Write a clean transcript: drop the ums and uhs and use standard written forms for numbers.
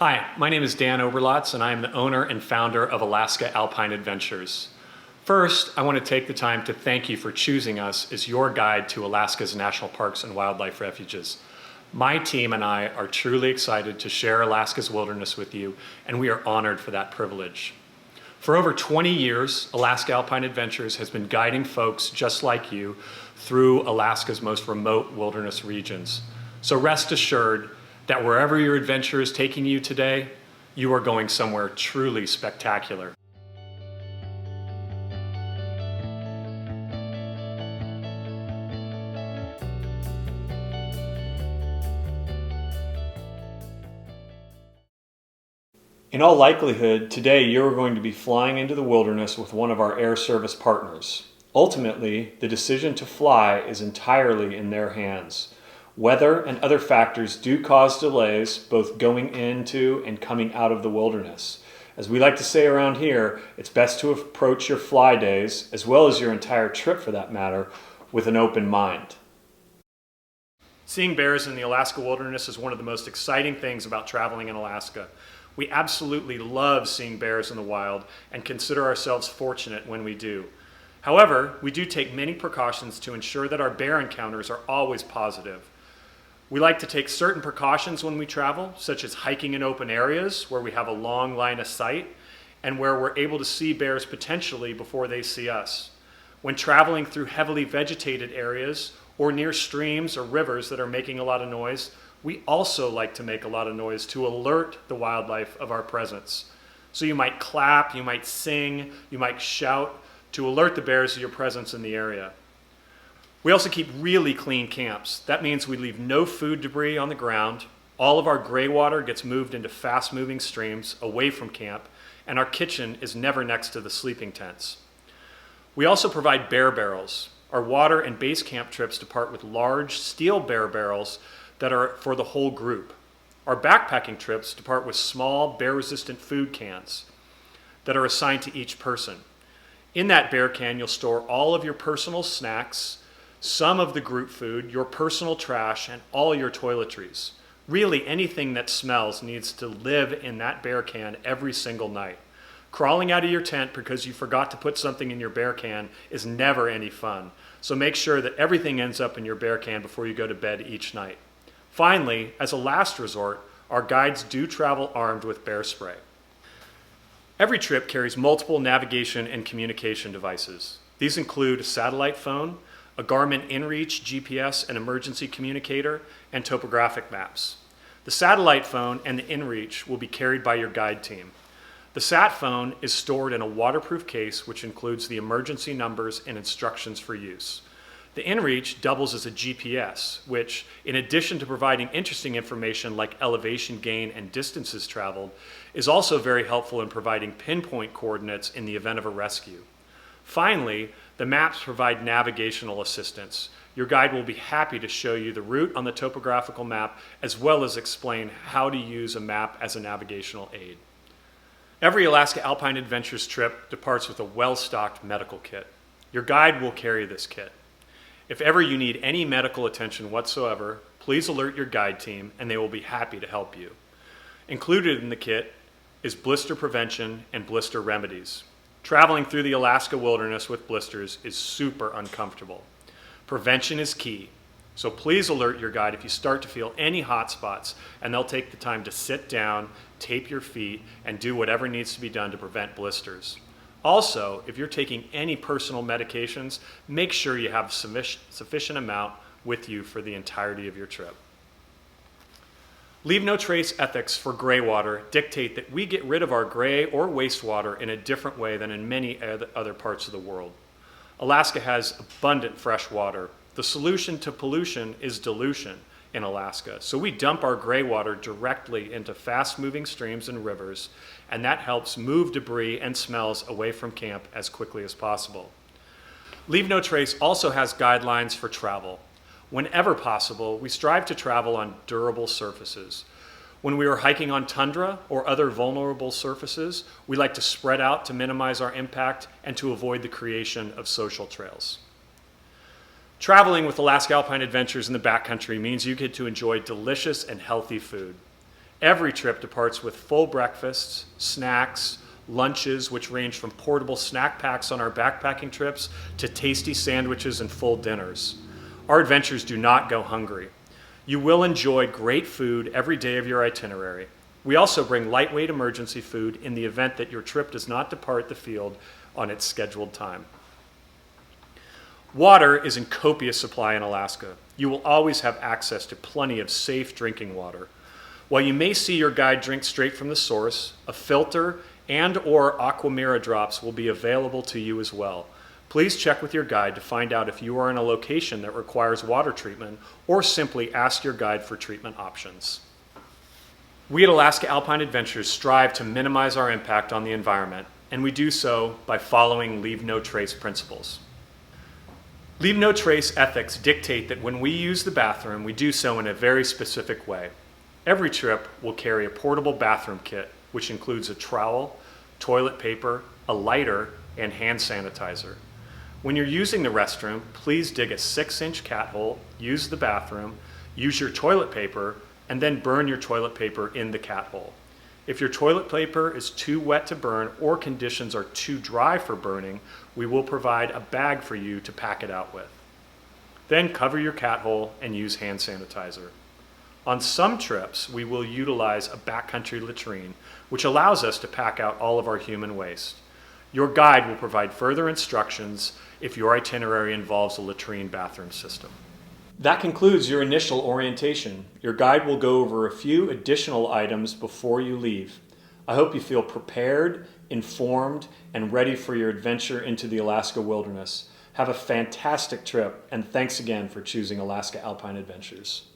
Hi, my name is Dan Oberlotz, and I am the owner and founder of Alaska Alpine Adventures. First, I want to take the time to thank you for choosing us as your guide to Alaska's national parks and wildlife refuges. My team and I are truly excited to share Alaska's wilderness with you, and we are honored for that privilege. For over 20 years, Alaska Alpine Adventures has been guiding folks just like you through Alaska's most remote wilderness regions. So rest assured that wherever your adventure is taking you today, you are going somewhere truly spectacular. In all likelihood, today you are going to be flying into the wilderness with one of our air service partners. Ultimately, the decision to fly is entirely in their hands. Weather and other factors do cause delays both going into and coming out of the wilderness. As we like to say around here, it's best to approach your fly days, as well as your entire trip for that matter, with an open mind. Seeing bears in the Alaska wilderness is one of the most exciting things about traveling in Alaska. We absolutely love seeing bears in the wild and consider ourselves fortunate when we do. However, we do take many precautions to ensure that our bear encounters are always positive. We like to take certain precautions when we travel, such as hiking in open areas where we have a long line of sight and where we're able to see bears potentially before they see us. When traveling through heavily vegetated areas or near streams or rivers that are making a lot of noise, we also like to make a lot of noise to alert the wildlife of our presence. So you might clap, you might sing, you might shout to alert the bears of your presence in the area. We also keep really clean camps. That means we leave no food debris on the ground. All of our gray water gets moved into fast-moving streams away from camp, and our kitchen is never next to the sleeping tents. We also provide bear barrels. Our water and base camp trips depart with large steel bear barrels that are for the whole group. Our backpacking trips depart with small bear-resistant food cans that are assigned to each person. In that bear can, you'll store all of your personal snacks, some of the group food, your personal trash, and all your toiletries. Really, anything that smells needs to live in that bear can every single night. Crawling out of your tent because you forgot to put something in your bear can is never any fun. So make sure that everything ends up in your bear can before you go to bed each night. Finally, as a last resort, our guides do travel armed with bear spray. Every trip carries multiple navigation and communication devices. These include a satellite phone, a Garmin InReach GPS and emergency communicator, and topographic maps. The satellite phone and the InReach will be carried by your guide team. The sat phone is stored in a waterproof case which includes the emergency numbers and instructions for use. The InReach doubles as a GPS, which, in addition to providing interesting information like elevation gain and distances traveled, is also very helpful in providing pinpoint coordinates in the event of a rescue. Finally, the maps provide navigational assistance. Your guide will be happy to show you the route on the topographical map, as well as explain how to use a map as a navigational aid. Every Alaska Alpine Adventures trip departs with a well-stocked medical kit. Your guide will carry this kit. If ever you need any medical attention whatsoever, please alert your guide team and they will be happy to help you. Included in the kit is blister prevention and blister remedies. Traveling through the Alaska wilderness with blisters is super uncomfortable. Prevention is key, so please alert your guide if you start to feel any hot spots, and they'll take the time to sit down, tape your feet, and do whatever needs to be done to prevent blisters. Also, if you're taking any personal medications, make sure you have sufficient amount with you for the entirety of your trip. Leave no trace ethics for gray water dictate that we get rid of our gray or wastewater in a different way than in many other parts of the world. Alaska has abundant fresh water. The solution to pollution is dilution in Alaska, so we dump our gray water directly into fast-moving streams and rivers, and that helps move debris and smells away from camp as quickly as possible. Leave No Trace also has guidelines for travel. Whenever possible, we strive to travel on durable surfaces. When we are hiking on tundra or other vulnerable surfaces, we like to spread out to minimize our impact and to avoid the creation of social trails. Traveling with Alaska Alpine Adventures in the backcountry means you get to enjoy delicious and healthy food. Every trip departs with full breakfasts, snacks, lunches, which range from portable snack packs on our backpacking trips to tasty sandwiches and full dinners. Our adventures do not go hungry. You will enjoy great food every day of your itinerary. We also bring lightweight emergency food in the event that your trip does not depart the field on its scheduled time. Water is in copious supply in Alaska. You will always have access to plenty of safe drinking water. While you may see your guide drink straight from the source, a filter and/or Aquamira drops will be available to you as well. Please check with your guide to find out if you are in a location that requires water treatment, or simply ask your guide for treatment options. We at Alaska Alpine Adventures strive to minimize our impact on the environment, and we do so by following Leave No Trace principles. Leave No Trace ethics dictate that when we use the bathroom, we do so in a very specific way. Every trip will carry a portable bathroom kit, which includes a trowel, toilet paper, a lighter, and hand sanitizer. When you're using the restroom, please dig a 6-inch cat hole, use the bathroom, use your toilet paper, and then burn your toilet paper in the cat hole. If your toilet paper is too wet to burn or conditions are too dry for burning, we will provide a bag for you to pack it out with. Then cover your cat hole and use hand sanitizer. On some trips, we will utilize a backcountry latrine, which allows us to pack out all of our human waste. Your guide will provide further instructions if your itinerary involves a latrine bathroom system. That concludes your initial orientation. Your guide will go over a few additional items before you leave. I hope you feel prepared, informed, and ready for your adventure into the Alaska wilderness. Have a fantastic trip, and thanks again for choosing Alaska Alpine Adventures.